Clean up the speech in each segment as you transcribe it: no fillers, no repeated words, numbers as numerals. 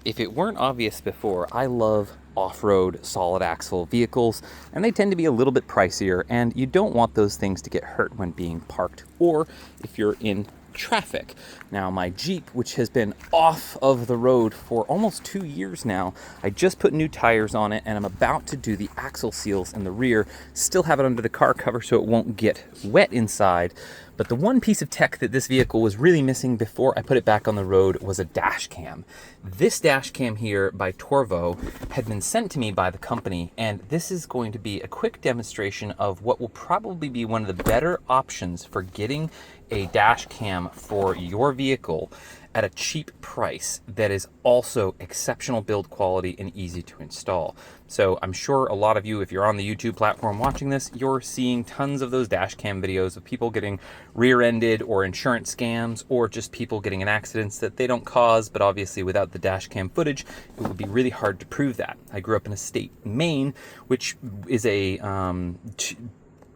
if it weren't obvious before, I love off-road solid axle vehicles, and they tend to be a little bit pricier, and you don't want those things to get hurt when being parked or if you're in traffic. Now, my Jeep, which has been off of the road for almost 2 years now, I just put new tires on it and I'm about to do the axle seals in the rear. Still have it under the car cover so it won't get wet inside. But the one piece of tech that this vehicle was really missing before I put it back on the road was a dash cam. This dash cam here by Torvo had been sent to me by the company, and this is going to be a quick demonstration of what will probably be one of the better options for getting a dash cam for your vehicle at a cheap price that is also exceptional build quality and easy to install. So I'm sure a lot of you, if you're on the YouTube platform watching this, you're seeing tons of those dash cam videos of people getting rear-ended or insurance scams, or just people getting in accidents that they don't cause, but obviously without the dash cam footage, it would be really hard to prove that. I grew up in a state, Maine, which is a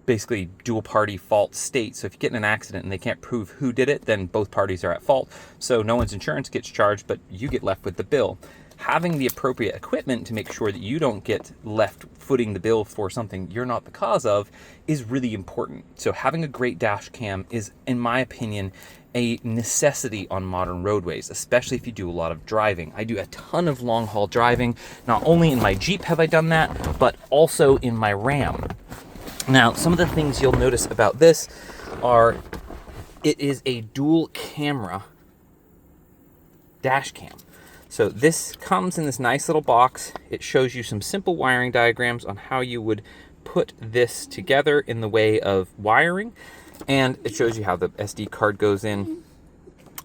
basically dual party fault state. So if you get in an accident and they can't prove who did it, then both parties are at fault. So no one's insurance gets charged, but you get left with the bill. Having the appropriate equipment to make sure that you don't get left footing the bill for something you're not the cause of is really important. So having a great dash cam is, in my opinion, a necessity on modern roadways, especially if you do a lot of driving. I do a ton of long haul driving. Not only in my Jeep have I done that, but also in my Ram. Now, some of the things you'll notice about this are it is a dual camera dash cam. So this comes in this nice little box. It shows you some simple wiring diagrams on how you would put this together in the way of wiring. And it shows you how the SD card goes in.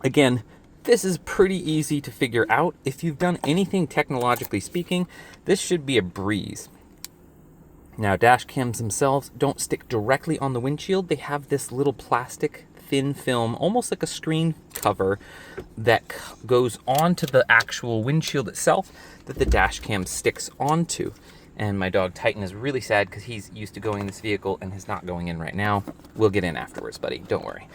Again, this is pretty easy to figure out. If you've done anything technologically speaking, this should be a breeze. Now, dash cams themselves don't stick directly on the windshield. They have this little plastic thin film, almost like a screen cover, that goes onto the actual windshield itself that the dash cam sticks onto. And my dog Titan is really sad because he's used to going in this vehicle and is not going in right now. We'll get in afterwards, buddy. Don't worry.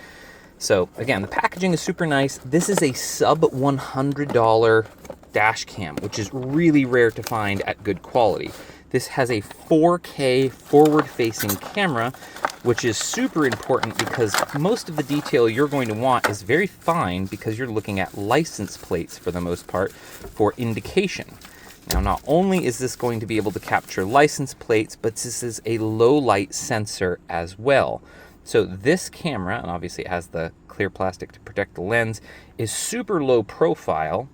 So again, the packaging is super nice. This is a sub $100 dash cam, which is really rare to find at good quality. This has a 4K forward-facing camera, which is super important because most of the detail you're going to want is very fine because you're looking at license plates for the most part for indication. Now, not only is this going to be able to capture license plates, but this is a low-light sensor as well. So this camera, and obviously it has the clear plastic to protect the lens, is super low profile,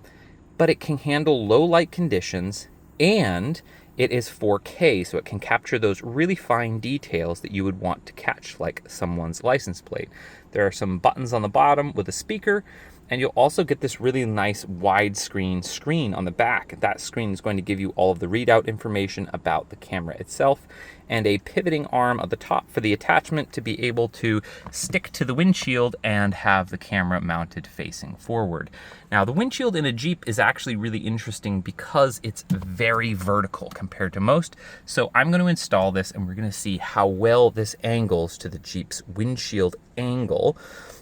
but it can handle low light conditions, and it is 4K, so it can capture those really fine details that you would want to catch, like someone's license plate. There are some buttons on the bottom with a speaker, and you'll also get this really nice widescreen screen on the back. That screen is going to give you all of the readout information about the camera itself, and a pivoting arm at the top for the attachment to be able to stick to the windshield and have the camera mounted facing forward. Now, the windshield in a Jeep is actually really interesting because it's very vertical compared to most. So I'm going to install this and we're going to see how well this angles to the Jeep's windshield angle.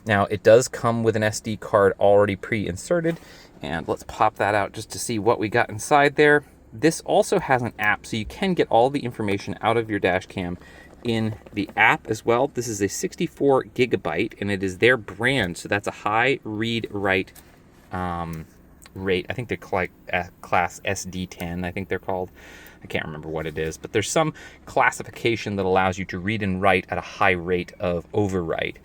Now, it does come with an SD card already pre-inserted, and let's pop that out just to see what we got inside there. This also has an app, so you can get all the information out of your dash cam in the app as well. This is a 64 gigabyte, and it is their brand, so that's a high read-write rate. I think they're like class SD10, I think they're called. I can't remember what it is, but there's some classification that allows you to read and write at a high rate of overwrite.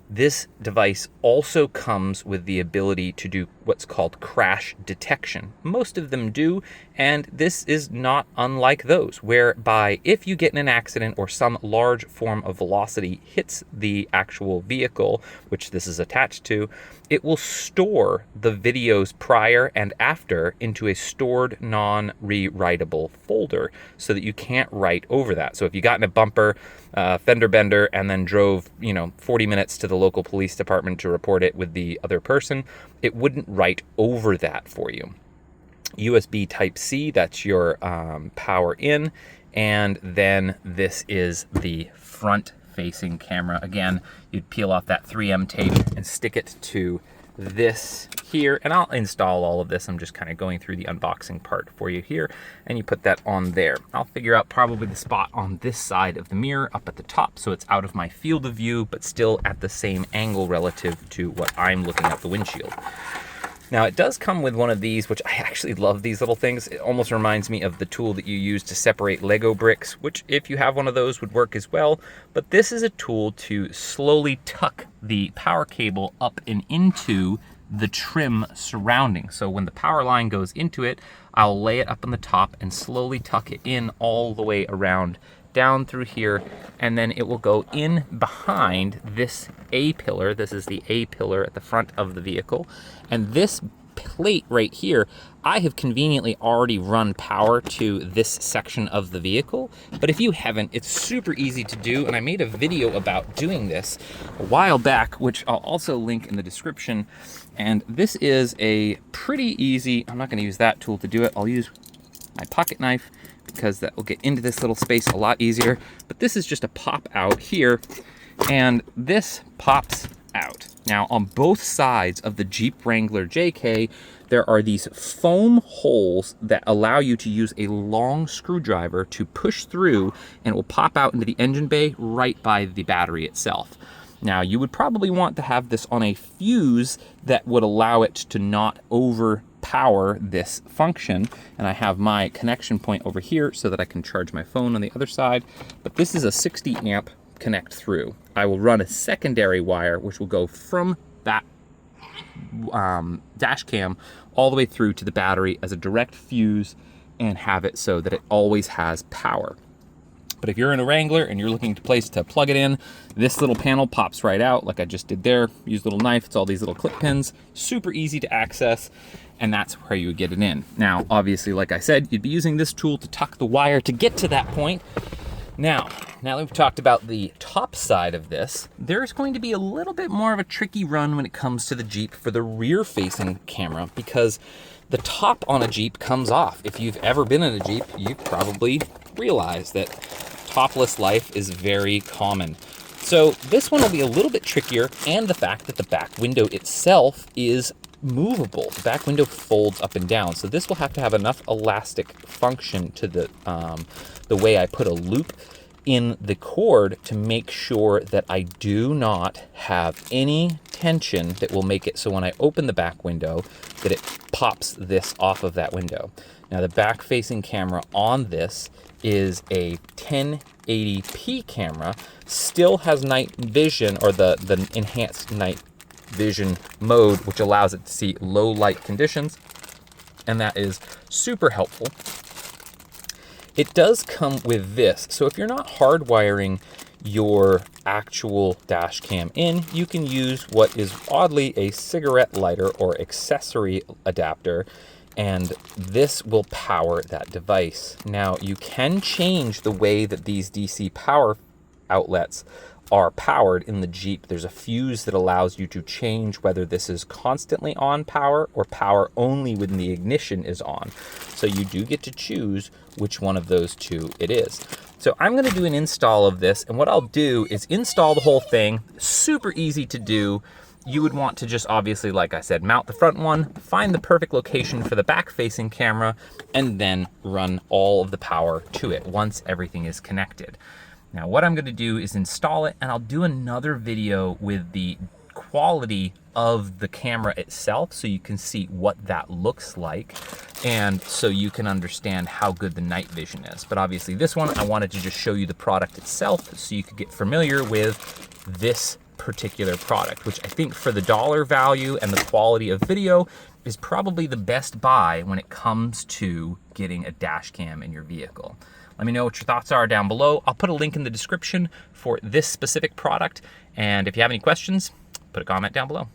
This device also comes with the ability to do what's called crash detection. Most of them do, and this is not unlike those, whereby if you get in an accident or some large form of velocity hits the actual vehicle, which this is attached to, it will store the videos prior and after into a stored non-rewritable folder so that you can't write over that. So if you got in a bumper, fender bender, and then drove 40 minutes to the local police department to report it with the other person, it wouldn't write over that for you. USB Type-C, that's your power in, and then this is the front facing camera. Again, you'd peel off that 3M tape and stick it to this here, and I'll install all of this. I'm just kind of going through the unboxing part for you here, and you put that on there. I'll figure out probably the spot on this side of the mirror up at the top so it's out of my field of view, but still at the same angle relative to what I'm looking at the windshield. Now it does come with one of these, which I actually love these little things. It almost reminds me of the tool that you use to separate Lego bricks, which if you have one of those would work as well. But this is a tool to slowly tuck the power cable up and into the trim surrounding. So when the power line goes into it, I'll lay it up on the top and slowly tuck it in all the way around down through here, and then it will go in behind this A-pillar. This is the A-pillar at the front of the vehicle. And this plate right here, I have conveniently already run power to this section of the vehicle. But if you haven't, it's super easy to do. And I made a video about doing this a while back, which I'll also link in the description. And this is a pretty easy, I'm not gonna use that tool to do it. I'll use my pocket knife, because that will get into this little space a lot easier. But this is just a pop out here, and this pops out. Now on both sides of the Jeep Wrangler JK, there are these foam holes that allow you to use a long screwdriver to push through, and it will pop out into the engine bay right by the battery itself. Now you would probably want to have this on a fuse that would allow it to not overpower this function. And I have my connection point over here so that I can charge my phone on the other side. But this is a 60 amp connect through. I will run a secondary wire, which will go from that dash cam all the way through to the battery as a direct fuse, and have it so that it always has power. But if you're in a Wrangler and you're looking for a place to plug it in, this little panel pops right out like I just did there. Use a little knife, it's all these little clip pins, super easy to access, and that's where you would get it in. Now, obviously, like I said, you'd be using this tool to tuck the wire to get to that point. Now that we've talked about the top side of this, there's going to be a little bit more of a tricky run when it comes to the Jeep for the rear-facing camera, because the top on a Jeep comes off. If you've ever been in a Jeep, you probably realize that topless life is very common. So this one will be a little bit trickier, and the fact that the back window itself is movable. The back window folds up and down. So this will have to have enough elastic function to the way I put a loop in the cord to make sure that I do not have any tension that will make it so when I open the back window that it pops this off of that window. Now the back facing camera on this is a 1080p camera, still has night vision, or the enhanced night vision mode, which allows it to see low light conditions, and that is super helpful. It does come with this, so if you're not hardwiring your actual dash cam in, you can use what is oddly a cigarette lighter or accessory adapter, and this will power that device. Now, you can change the way that these DC power outlets are powered in the Jeep. There's a fuse that allows you to change whether this is constantly on power or power only when the ignition is on. So you do get to choose which one of those two it is. So I'm gonna do an install of this, and what I'll do is install the whole thing. Super easy to do. You would want to just obviously, like I said, mount the front one, find the perfect location for the back-facing camera, and then run all of the power to it once everything is connected. Now what I'm gonna do is install it, and I'll do another video with the quality of the camera itself so you can see what that looks like, and so you can understand how good the night vision is. But obviously this one, I wanted to just show you the product itself so you could get familiar with this particular product, which I think for the dollar value and the quality of video is probably the best buy when it comes to getting a dash cam in your vehicle. Let me know what your thoughts are down below. I'll put a link in the description for this specific product, and if you have any questions, put a comment down below.